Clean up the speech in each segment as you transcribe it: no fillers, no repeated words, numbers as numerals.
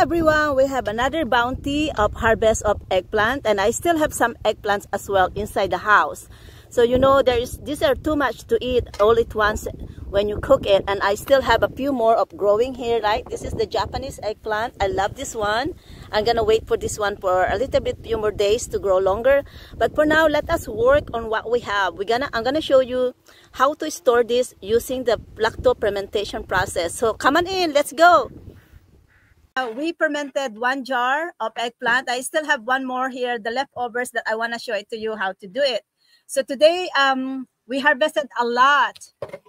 everyone, we have another bounty of harvest of eggplant, and I still have some eggplants as well inside the house. So you know, these are too much to eat all at once when you cook it, and I still have a few more of growing here, right? This is the Japanese eggplant. I love this one. I'm gonna wait for this one for a little bit, few more days to grow longer. But for now, let us work on what we have. I'm gonna show you how to store this using the lacto fermentation process. So come on in, let's go. We fermented 1 jar of eggplant. I still have one more here, the leftovers, that I want to show it to you how to do it. So today we harvested a lot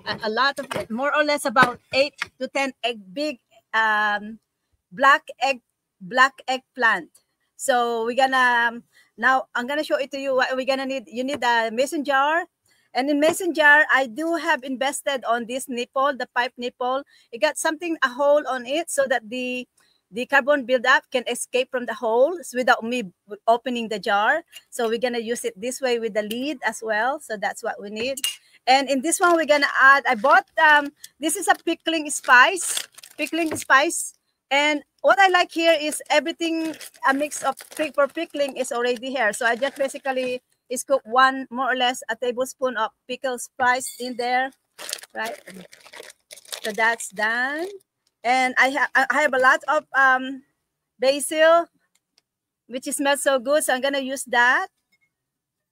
of it, more or less about 8 to 10 big black eggplant. So we're gonna now I'm gonna show it to you what we're gonna need. You need a mason jar. And in mason jar, I do have invested on this nipple, the pipe nipple. It got a hole on it so that the carbon buildup can escape from the holes without me opening the jar. So we're gonna use it this way with the lid as well. So that's what we need. And in this one, we're gonna add, I bought, this is a pickling spice. And what I like here is everything, a mix of for pickling is already here. So I just basically is cook more or less a tablespoon of pickle spice in there, right? So that's done. And I have a lot of basil, which smells so good. So I'm gonna use that.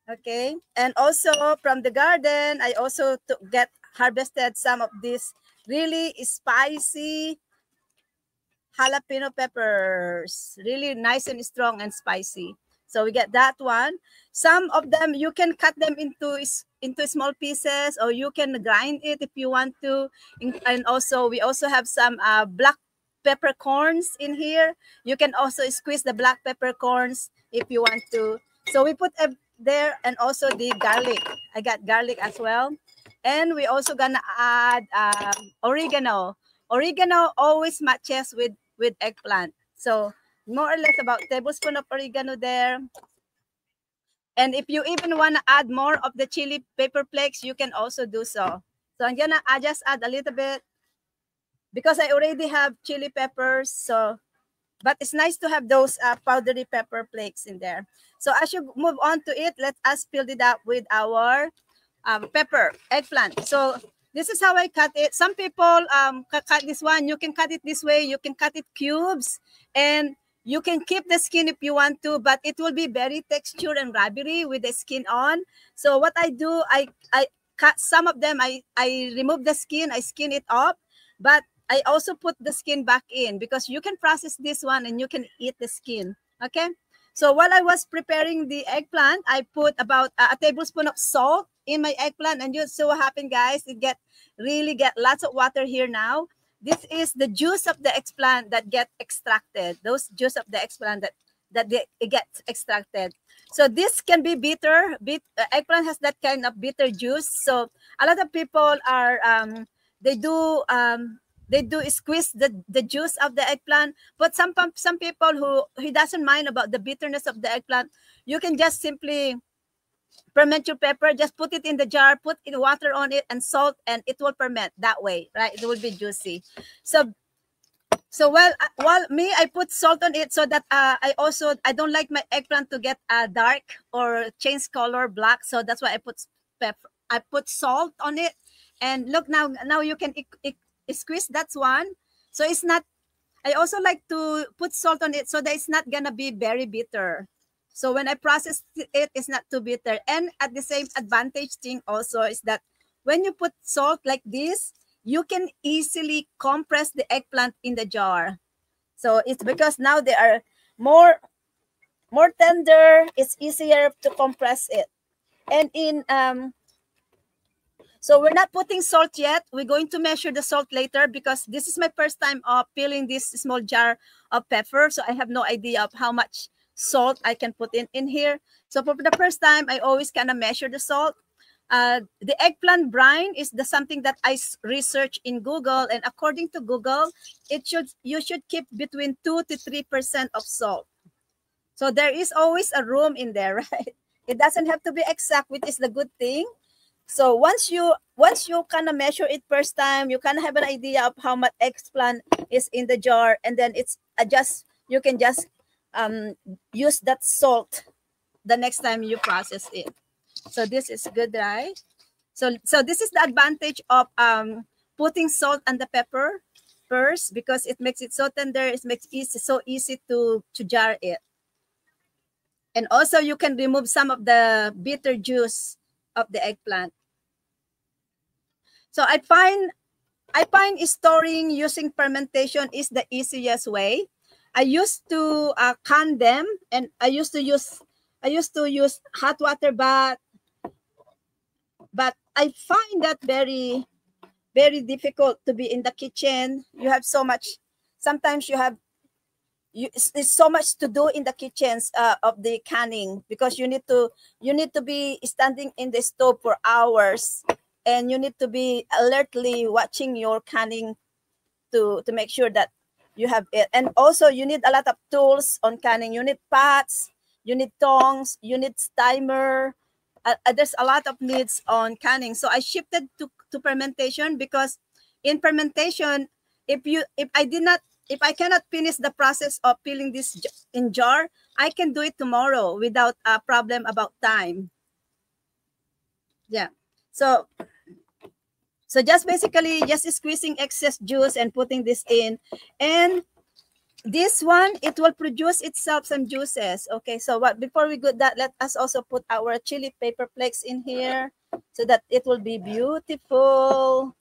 Okay. And also from the garden, I also harvested some of these really spicy jalapeno peppers. Really nice and strong and spicy. So we get that one. Some of them you can cut them into small pieces, or you can grind it if you want to. And also we also have some black peppercorns in here. You can also squeeze the black peppercorns if you want to. So we put there, and also the garlic. I got garlic as well. And we also gonna add oregano. Oregano always matches with eggplant. So more or less about a tablespoon of oregano there. And if you even want to add more of the chili pepper flakes, you can also do so. So I'm gonna just add a little bit because I already have chili peppers. So, but it's nice to have those powdery pepper flakes in there. So as you move on to it, let us fill it up with our eggplant. So this is how I cut it. Some people cut this one. You can cut it this way. You can cut it cubes, and you can keep the skin if you want to, but it will be very textured and rubbery with the skin on. So what I do, I cut some of them. I remove the skin. I skin it off, but I also put the skin back in because you can process this one and you can eat the skin. Okay. So while I was preparing the eggplant, I put about a tablespoon of salt in my eggplant, and you see what happened, guys. It really get lots of water here now. This is the juice of the eggplant that get extracted. Those juice of the eggplant that it gets extracted. So this can be bitter. Eggplant has that kind of bitter juice. So a lot of people are they do squeeze the juice of the eggplant. But some people who doesn't mind about the bitterness of the eggplant, you can just simply ferment your pepper, just put it in the jar, put water on it and salt, and it will ferment that way, right? It will be juicy. So while I put salt on it so that I don't like my eggplant to get dark or change color black. So that's why I put pepper. I put salt on it, and look now you can squeeze that one. So it's not. I also like to put salt on it so that it's not gonna be very bitter. So when I process it, it's not too bitter. And at the same advantage thing also is that when you put salt like this, you can easily compress the eggplant in the jar. So it's because now they are more tender. It's easier to compress it. And so we're not putting salt yet. We're going to measure the salt later because this is my first time of peeling this small jar of pepper. So I have no idea of how much salt I can put in here. So for the first time, I always kind of measure the salt. The eggplant brine is something that I researched in Google, and according to Google, you should keep between 2 to 3% of salt. So there is always a room in there, right? It doesn't have to be exact, which is the good thing. So once you kind of measure it first time, you kind of have an idea of how much eggplant is in the jar, and then it's just you can just use that salt the next time you process it. So this is good, right? So this is the advantage of putting salt and the pepper first, because it makes it so tender. It makes it so easy to jar it. And also you can remove some of the bitter juice of the eggplant. So I find storing using fermentation is the easiest way. I used to can them, and I used to use hot water bath, but I find that very, very difficult to be in the kitchen. You have so much. Sometimes it's so much to do in the kitchens of the canning, because you need to be standing in the stove for hours, and you need to be alertly watching your canning to make sure that you have it. And also you need a lot of tools on canning. You need pots, you need tongs, you need timer. There's a lot of needs on canning. So I shifted to fermentation, because in fermentation, if I cannot finish the process of filling this in jar, I can do it tomorrow without a problem about time. Yeah. So just basically just squeezing excess juice and putting this in. And this one, it will produce itself some juices. Okay, so before we go that, let us also put our chili paper flakes in here so that it will be beautiful.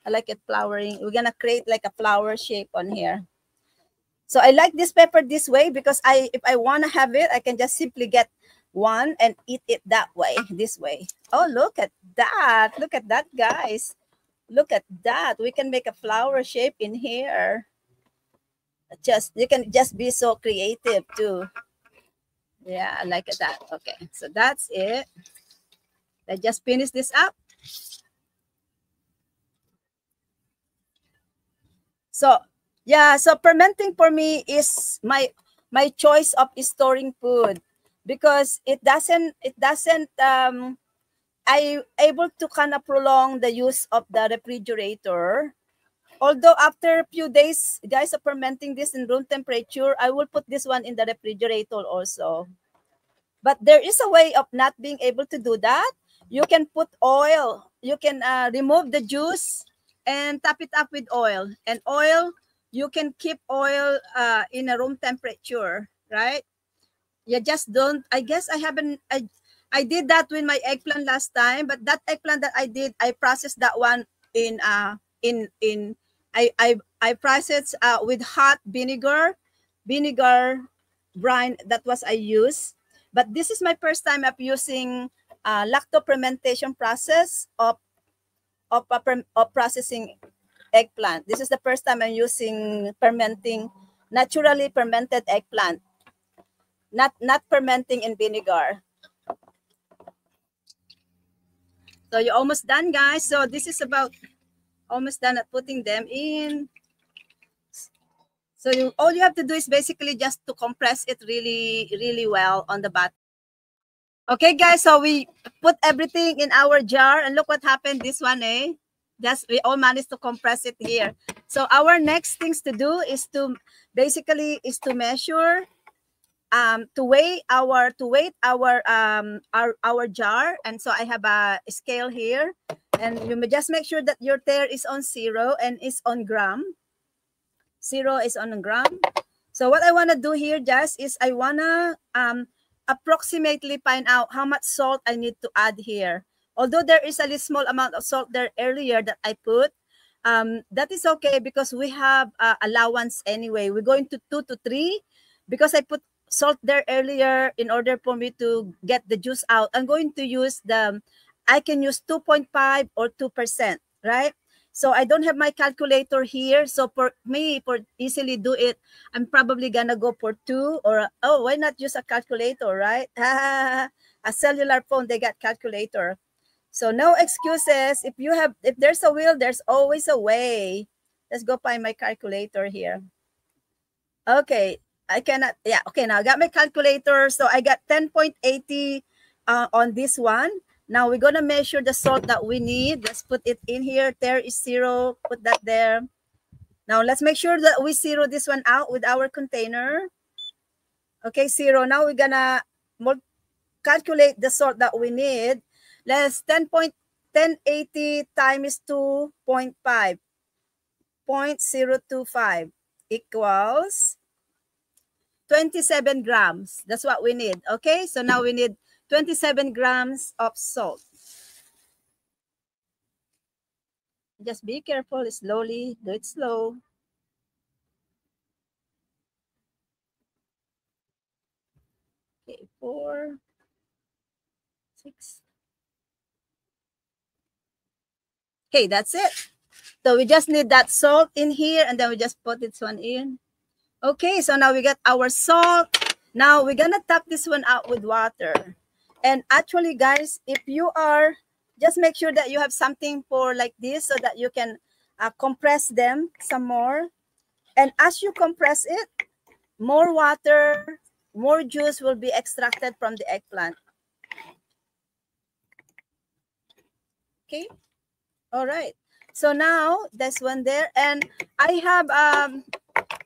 I like it flowering. We're gonna create like a flower shape on here. So I like this pepper this way, because if I want to have it, I can just simply get one and eat it that way, this way. Oh, look at that. Look at that, guys. Look at that. We can make a flower shape in here. You can just be so creative too. Yeah, I like that. Okay, so that's it. Let's just finish this up. So yeah, so fermenting for me is my choice of storing food, because it doesn't I able to kind of prolong the use of the refrigerator. Although after a few days, guys, of fermenting this in room temperature, I will put this one in the refrigerator also. But there is a way of not being able to do that. You can put oil. You can remove the juice and top it up with oil. And oil, you can keep oil in a room temperature, right? You just don't. I guess I haven't. I did that with my eggplant last time, but that eggplant that I did, I processed that one in I processed with hot vinegar brine. That was I used. But this is my first time of using lacto fermentation process of processing eggplant. This is the first time I'm using naturally fermented eggplant, not fermenting in vinegar. So you're almost done, guys. So this is about almost done at putting them in. So all you have to do is basically just to compress it really, really well on the bottom. Okay, guys, so we put everything in our jar, and look what happened. This one, we all managed to compress it here. So our next things to do is to measure, to weigh our jar. And so I have a scale here, and you may just make sure that your tare is on 0 and is on gram. 0 is on a gram. So what I want to do here just is I want to approximately find out how much salt I need to add here. Although there is a small amount of salt there earlier that I put, that is okay, because we have allowance anyway. We're going to 2 to 3 because I put salt there earlier in order for me to get the juice out. I'm going to use I can use 2.5 or 2%, right? So I don't have my calculator here. So for me, for easily do it, I'm probably gonna go for 2 or, oh, why not use a calculator, right? A cellular phone, they got calculator. So no excuses. If there's a will, there's always a way. Let's go find my calculator here. Okay, I cannot, yeah, okay, now I got my calculator. So I got 10.80 on this one. Now we're gonna measure the salt that we need. Let's put it in here. There is 0, put that there. Now let's make sure that we zero this one out with our container. Okay, zero. Now we're gonna calculate the salt that we need. Let's 10.1080 times 2.5. 0.025 equals 27 grams. That's what we need. Okay, so now we need 27 grams of salt. Just be careful, slowly, do it slow. Okay, 4, 6. Okay, that's it. So we just need that salt in here, and then we just put this one in. Okay, so now we got our salt. Now we're gonna tap this one out with water. And actually, guys, if you are, just make sure that you have something for like this so that you can compress them some more. And as you compress it, more water, more juice will be extracted from the eggplant. Okay, all right. So now this one there, and I have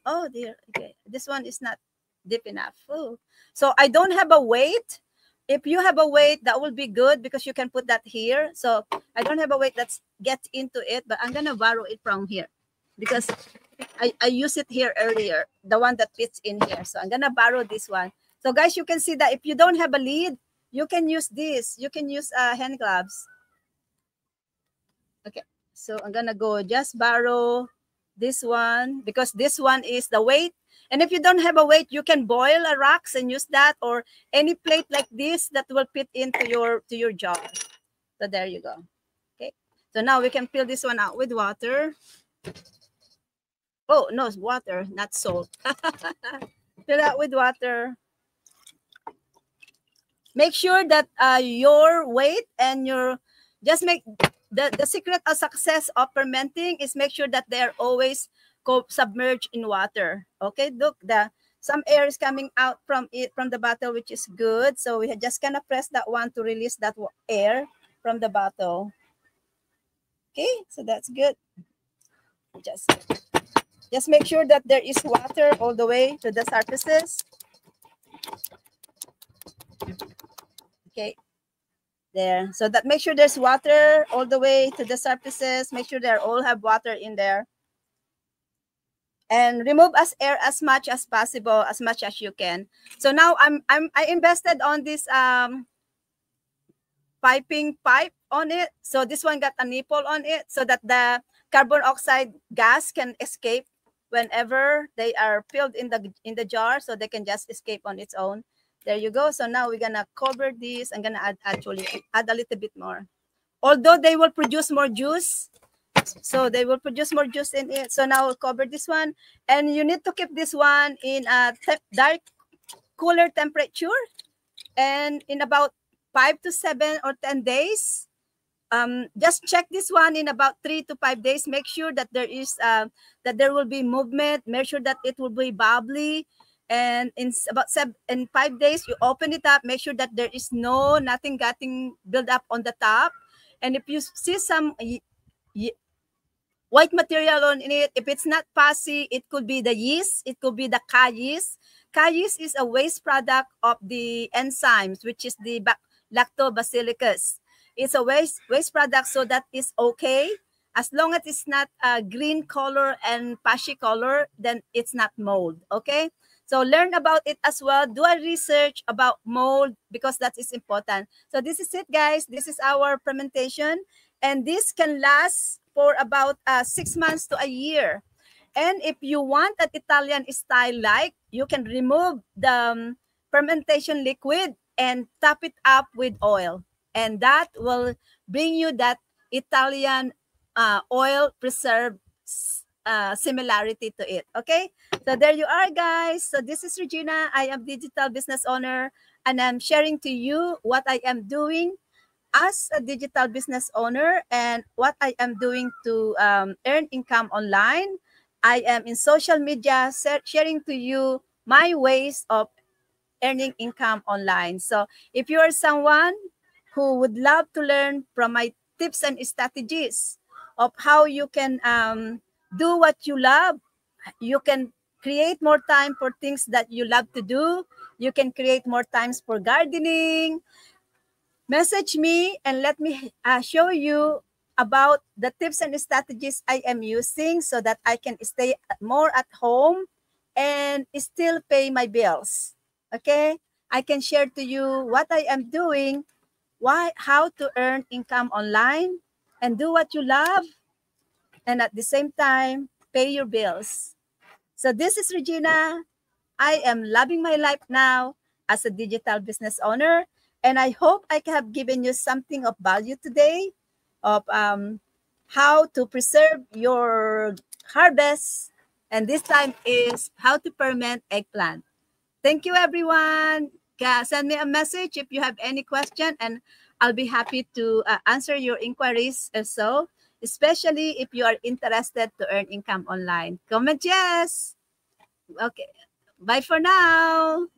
oh dear, okay, this one is not deep enough. Ooh. So I don't have a weight. If you have a weight, that will be good because you can put that here. So I don't have a weight that's get into it, but I'm gonna borrow it from here because I used it here earlier, the one that fits in here. So I'm gonna borrow this one. So guys, you can see that if you don't have a lid, you can use this. You can use hand gloves. Okay, so I'm gonna go just borrow this one because this one is the weight. And if you don't have a weight, you can boil a rocks and use that, or any plate like this that will fit into your jar. So there you go. Okay, so now we can fill this one out with water. Oh no, it's water, not salt. Fill out with water. Make sure that your weight and your, just make the secret of success of fermenting is make sure that they are always submerged in water. Okay, look, some air is coming out from it, from the bottle, which is good. So we just gonna press that one to release that air from the bottle. Okay, so that's good. Just make sure that there is water all the way to the surfaces. Okay, there. So that make sure there's water all the way to the surfaces. Make sure they all have water in there. And remove air as much as possible, as much as you can. So now I invested on this piping pipe on it. So this one got a nipple on it so that the carbon oxide gas can escape whenever they are filled in the jar, so they can just escape on its own. There you go. So now we're gonna cover this. I'm gonna add a little bit more. Although they will produce more juice, so they will produce more juice in it. So now we'll cover this one, and you need to keep this one in a dark, cooler temperature, and in about 5 to 7 or 10 days. Just check this one in about 3 to 5 days. Make sure that there is that there will be movement. Make sure that it will be bubbly. And in about 5 days, you open it up. Make sure that there is nothing getting built up on the top. And if you see some white material on it, if it's not pussy, it could be the yeast. It could be the Ka yeast. Ka yeast is a waste product of the enzymes, which is the lactobacillus. It's a waste product, so that is okay. As long as it's not green color and pashy color, then it's not mold, okay? So learn about it as well. Do a research about mold because that is important. So this is it, guys. This is our fermentation. And this can last for about 6 months to a year. And if you want an Italian style, like, you can remove the fermentation liquid and top it up with oil. And that will bring you that Italian oil preserved similarity to it. Okay, so there you are, guys. So this is Regina. I am digital business owner, and I'm sharing to you what I am doing as a digital business owner and what I am doing to earn income online. I am in social media sharing to you my ways of earning income online. So if you are someone who would love to learn from my tips and strategies of how you can do what you love. You can create more time for things that you love to do. You can create more times for gardening. Message me and let me show you about the tips and strategies I am using so that I can stay more at home and still pay my bills. Okay? I can share to you what I am doing, how to earn income online, and do what you love, and at the same time, pay your bills. So this is Regina. I am loving my life now as a digital business owner, and I hope I have given you something of value today of how to preserve your harvest, and this time is how to ferment eggplant. Thank you, everyone. Send me a message if you have any question, and I'll be happy to answer your inquiries if so, especially if you are interested to earn income online. Comment yes. Okay. Bye for now.